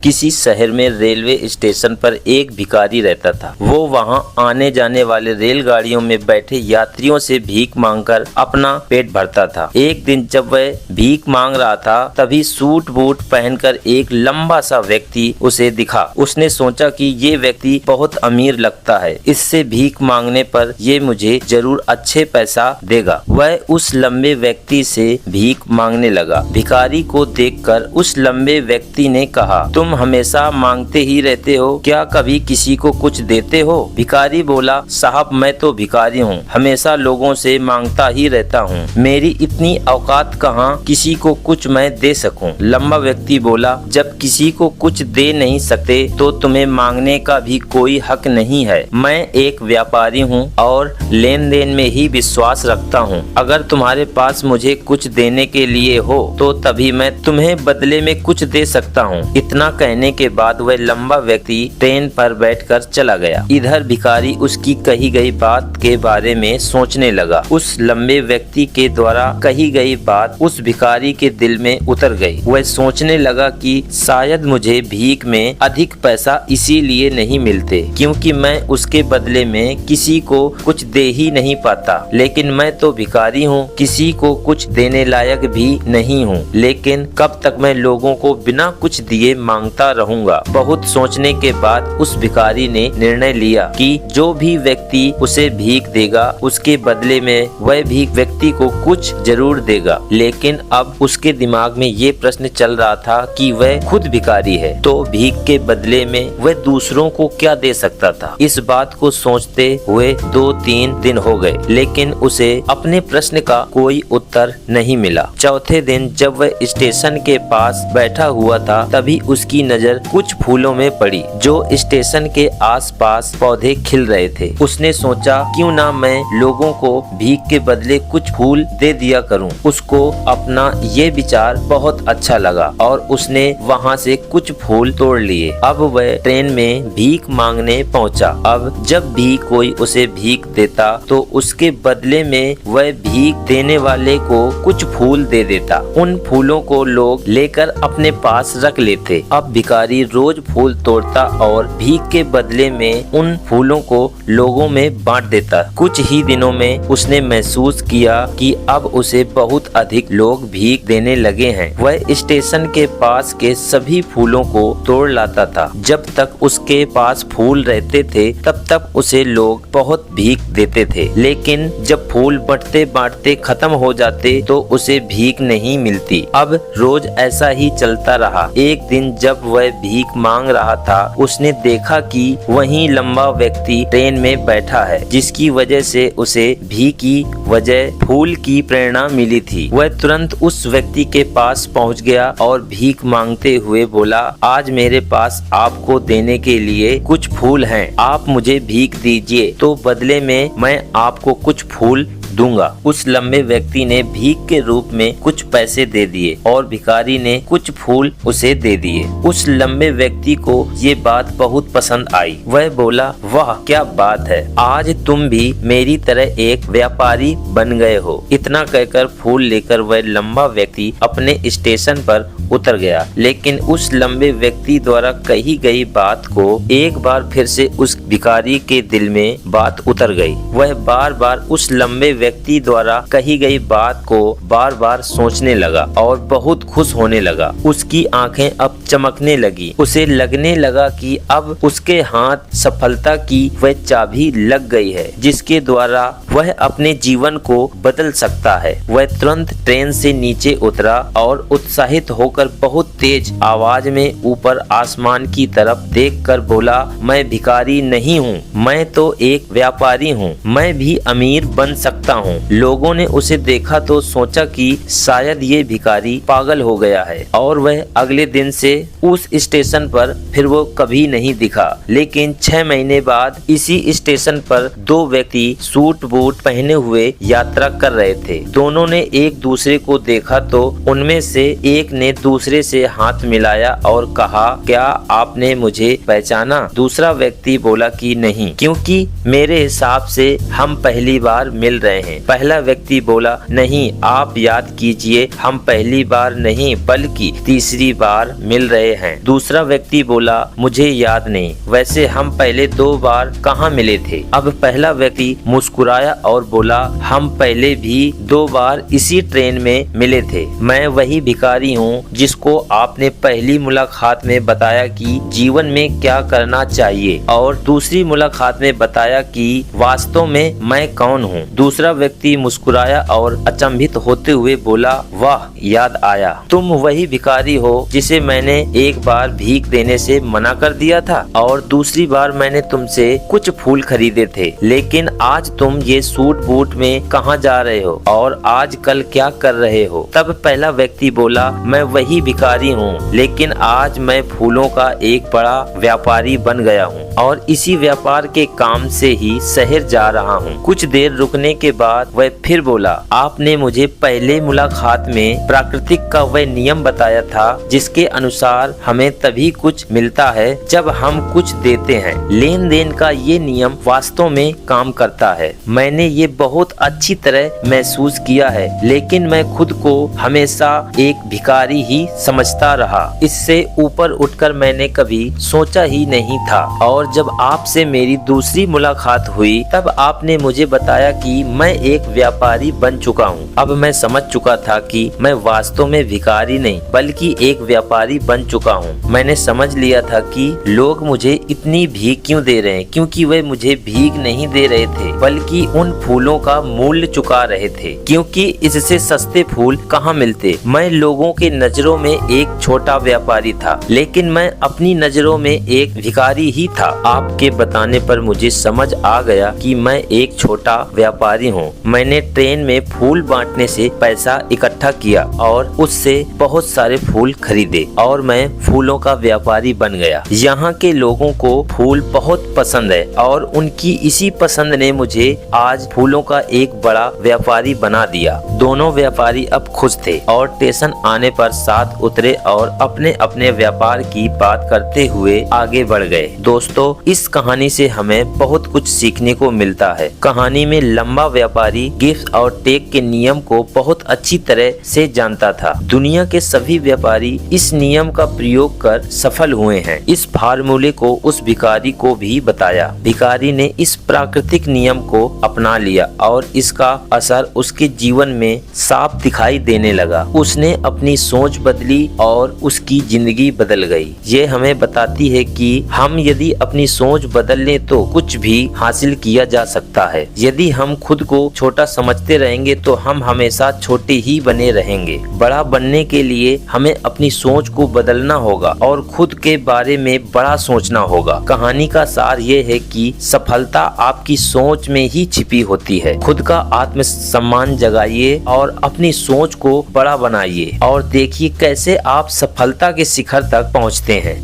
किसी शहर में रेलवे स्टेशन पर एक भिखारी रहता था। वो वहां आने जाने वाले रेलगाड़ियों में बैठे यात्रियों से भीख मांगकर अपना पेट भरता था। एक दिन जब वह भीख मांग रहा था तभी सूट बूट पहनकर एक लंबा सा व्यक्ति उसे दिखा। उसने सोचा कि ये व्यक्ति बहुत अमीर लगता है, इससे भीख मांगने पर ये मुझे जरूर अच्छे पैसा देगा। वह उस लंबे व्यक्ति से भीख मांगने लगा। भिखारी को देखकर उस लंबे व्यक्ति ने कहा, तुम हमेशा मांगते ही रहते हो, क्या कभी किसी को कुछ देते हो? भिखारी बोला, साहब मैं तो भिखारी हूँ, हमेशा लोगों से मांगता ही रहता हूँ, मेरी इतनी औकात कहाँ किसी को कुछ मैं दे सकूँ। लंबा व्यक्ति बोला, जब किसी को कुछ दे नहीं सकते तो तुम्हें मांगने का भी कोई हक नहीं है। मैं एक व्यापारी हूँ और लेन देन में ही विश्वास रखता हूँ। अगर तुम्हारे पास मुझे कुछ देने के लिए हो तो तभी मैं तुम्हें बदले में कुछ दे सकता हूँ। इतना कहने के बाद वह लंबा व्यक्ति ट्रेन पर बैठकर चला गया। इधर भिखारी उसकी कही गई बात के बारे में सोचने लगा। उस लंबे व्यक्ति के द्वारा कही गई बात उस भिखारी के दिल में उतर गई। वह सोचने लगा कि शायद मुझे भीख में अधिक पैसा इसीलिए नहीं मिलते क्योंकि मैं उसके बदले में किसी को कुछ दे ही नहीं पाता। लेकिन मैं तो भिखारी हूँ, किसी को कुछ देने लायक भी नहीं हूँ। लेकिन कब तक मैं लोगों को बिना कुछ दिए मांगता रहूंगा। बहुत सोचने के बाद उस भिखारी ने निर्णय लिया कि जो भी व्यक्ति उसे भीख देगा उसके बदले में वह भी व्यक्ति को कुछ जरूर देगा। लेकिन अब उसके दिमाग में ये प्रश्न चल रहा था कि वह खुद भिखारी है तो भीख के बदले में वह दूसरों को क्या दे सकता था। इस बात को सोचते हुए 2-3 दिन हो गए लेकिन उसे अपने प्रश्न का कोई उत्तर नहीं मिला। चौथे दिन जब वह स्टेशन के पास बैठा हुआ था तभी उसकी नजर कुछ फूलों में पड़ी जो स्टेशन के आसपास पौधे खिल रहे थे। उसने सोचा, क्यों ना मैं लोगों को भीख के बदले कुछ फूल दे दिया करूं। उसको अपना ये विचार बहुत अच्छा लगा और उसने वहां से कुछ फूल तोड़ लिए। अब वह ट्रेन में भीख मांगने पहुंचा। अब जब भी कोई उसे भीख देता तो उसके बदले में वह भीख देने वाले को कुछ फूल दे देता। उन फूलों को लोग लेकर अपने पास रख लेते। अब भिखारी रोज फूल तोड़ता और भीख के बदले में उन फूलों को लोगों में बांट देता। कुछ ही दिनों में उसने महसूस किया कि अब उसे बहुत अधिक लोग भीख देने लगे हैं। वह स्टेशन के पास के सभी फूलों को तोड़ लाता था। जब तक उसके पास फूल रहते थे तब तक उसे लोग बहुत भीख देते थे। लेकिन जब फूल बंटते बांटते खत्म हो जाते तो उसे भीख नहीं मिलती। अब रोज ऐसा ही चलता रहा। एक दिन जब वह भीख मांग रहा था उसने देखा कि वही लंबा व्यक्ति ट्रेन में बैठा है जिसकी वजह से उसे भीख की वजह फूल की प्रेरणा मिली थी। वह तुरंत उस व्यक्ति के पास पहुंच गया और भीख मांगते हुए बोला, आज मेरे पास आपको देने के लिए कुछ फूल हैं, आप मुझे भीख दीजिए तो बदले में मैं आपको कुछ फूल दूंगा। उस लंबे व्यक्ति ने भीख के रूप में कुछ पैसे दे दिए और भिखारी ने कुछ फूल उसे दे दिए। उस लंबे व्यक्ति को ये बात बहुत पसंद आई। वह बोला, वाह क्या बात है, आज तुम भी मेरी तरह एक व्यापारी बन गए हो। इतना कहकर फूल लेकर वह लंबा व्यक्ति अपने स्टेशन पर उतर गया। लेकिन उस लंबे व्यक्ति द्वारा कही गई बात को एक बार फिर से उस भिखारी के दिल में बात उतर गई। वह बार बार उस लंबे व्यक्ति द्वारा कही गई बात को बार बार सोचने लगा और बहुत खुश होने लगा। उसकी आंखें अब चमकने लगी। उसे लगने लगा कि अब उसके हाथ सफलता की वह चाबी लग गई है जिसके द्वारा वह अपने जीवन को बदल सकता है। वह तुरंत ट्रेन से नीचे उतरा और उत्साहित होकर बहुत तेज आवाज में ऊपर आसमान की तरफ देखकर बोला, मैं भिखारी नहीं हूँ, मैं तो एक व्यापारी हूँ, मैं भी अमीर बन सकता हूँ। लोगों ने उसे देखा तो सोचा कि शायद ये भिखारी पागल हो गया है और वह अगले दिन से उस स्टेशन पर फिर वो कभी नहीं दिखा। लेकिन 6 महीने बाद इसी स्टेशन पर 2 व्यक्ति सूट बूट पहने हुए यात्रा कर रहे थे। दोनों ने एक दूसरे को देखा तो उनमें से एक ने दूसरे से हाथ मिलाया और कहा, क्या आपने मुझे पहचाना? दूसरा व्यक्ति बोला कि नहीं, क्योंकि मेरे हिसाब से हम पहली बार मिल रहे हैं। पहला व्यक्ति बोला, नहीं, आप याद कीजिए लिए हम पहली बार नहीं बल्कि तीसरी बार मिल रहे हैं। दूसरा व्यक्ति बोला, मुझे याद नहीं, वैसे हम पहले 2 बार कहाँ मिले थे। अब पहला व्यक्ति मुस्कुराया और बोला, हम पहले भी 2 बार इसी ट्रेन में मिले थे। मैं वही भिखारी हूँ जिसको आपने पहली मुलाकात में बताया कि जीवन में क्या करना चाहिए और दूसरी मुलाकात में बताया कि वास्तव में मैं कौन हूँ। दूसरा व्यक्ति मुस्कुराया और अचंभित होते हुए बोला, वाह, याद आया, तुम वही भिखारी हो जिसे मैंने एक बार भीख देने से मना कर दिया था और दूसरी बार मैंने तुमसे कुछ फूल खरीदे थे, लेकिन आज तुम ये सूट बूट में कहाँ जा रहे हो और आज कल क्या कर रहे हो। तब पहला व्यक्ति बोला, मैं वही भिखारी हूँ, लेकिन आज मैं फूलों का एक बड़ा व्यापारी बन गया हूँ और इसी व्यापार के काम से ही शहर जा रहा हूँ। कुछ देर रुकने के बाद वह फिर बोला, आपने मुझे पहले मुलाकात में प्राकृतिक का वह नियम बताया था जिसके अनुसार हमें तभी कुछ मिलता है जब हम कुछ देते हैं। लेन देन का ये नियम वास्तव में काम करता है। मैंने ये बहुत अच्छी तरह महसूस किया है, लेकिन मैं खुद को हमेशा एक भिखारी ही समझता रहा। इससे ऊपर उठकर मैंने कभी सोचा ही नहीं था और जब आपसे मेरी दूसरी मुलाकात हुई तब आपने मुझे बताया कि मैं एक व्यापारी बन चुका हूँ। अब मैं समझ चुका था कि मैं वास्तव में भिखारी नहीं बल्कि एक व्यापारी बन चुका हूँ। मैंने समझ लिया था कि लोग मुझे इतनी भीख क्यों दे रहे हैं, क्योंकि वे मुझे भीख नहीं दे रहे थे बल्कि उन फूलों का मूल्य चुका रहे थे, क्योंकि इससे सस्ते फूल कहाँ मिलते। मैं लोगों के नजरों में एक छोटा व्यापारी था, लेकिन मैं अपनी नजरों में एक भिखारी ही था। आपके बताने पर मुझे समझ आ गया कि मैं एक छोटा व्यापारी हूँ। मैंने ट्रेन में फूल बांटने से पैसा इकट्ठा किया और उससे बहुत सारे फूल खरीदे और मैं फूलों का व्यापारी बन गया। यहाँ के लोगों को फूल बहुत पसंद है और उनकी इसी पसंद ने मुझे आज फूलों का एक बड़ा व्यापारी बना दिया। दोनों व्यापारी अब खुश थे और स्टेशन आने पर साथ उतरे और अपने अपने व्यापार की बात करते हुए आगे बढ़ गए। दोस्तों, इस कहानी से हमें बहुत कुछ सीखने को मिलता है। कहानी में लंबा व्यापारी गिव और टेक के नियम को बहुत अच्छी तरह से जानता था। दुनिया के सभी व्यापारी इस नियम का प्रयोग कर सफल हुए हैं। इस फार्मूले को उस भिखारी को भी बताया। भिखारी ने इस प्राकृतिक नियम को अपना लिया और इसका असर उसके जीवन में साफ दिखाई देने लगा। उसने अपनी सोच बदली और उसकी जिंदगी बदल गई। ये हमें बताती है कि हम यदि अपनी सोच बदल लें तो कुछ भी हासिल किया जा सकता है। यदि हम खुद को छोटा समझते रहेंगे तो हम हमेशा छोटे ही बने रहेंगे। बड़ा बनने के लिए हमें अपनी सोच को बदलना होगा और खुद के बारे में बड़ा सोचना होगा। कहानी का सार ये है कि सफलता आपकी सोच में ही छिपी होती है। खुद का आत्मसम्मान जगाइए और अपनी सोच को बड़ा बनाइए और देखिए कैसे आप सफलता के शिखर तक पहुँचते हैं।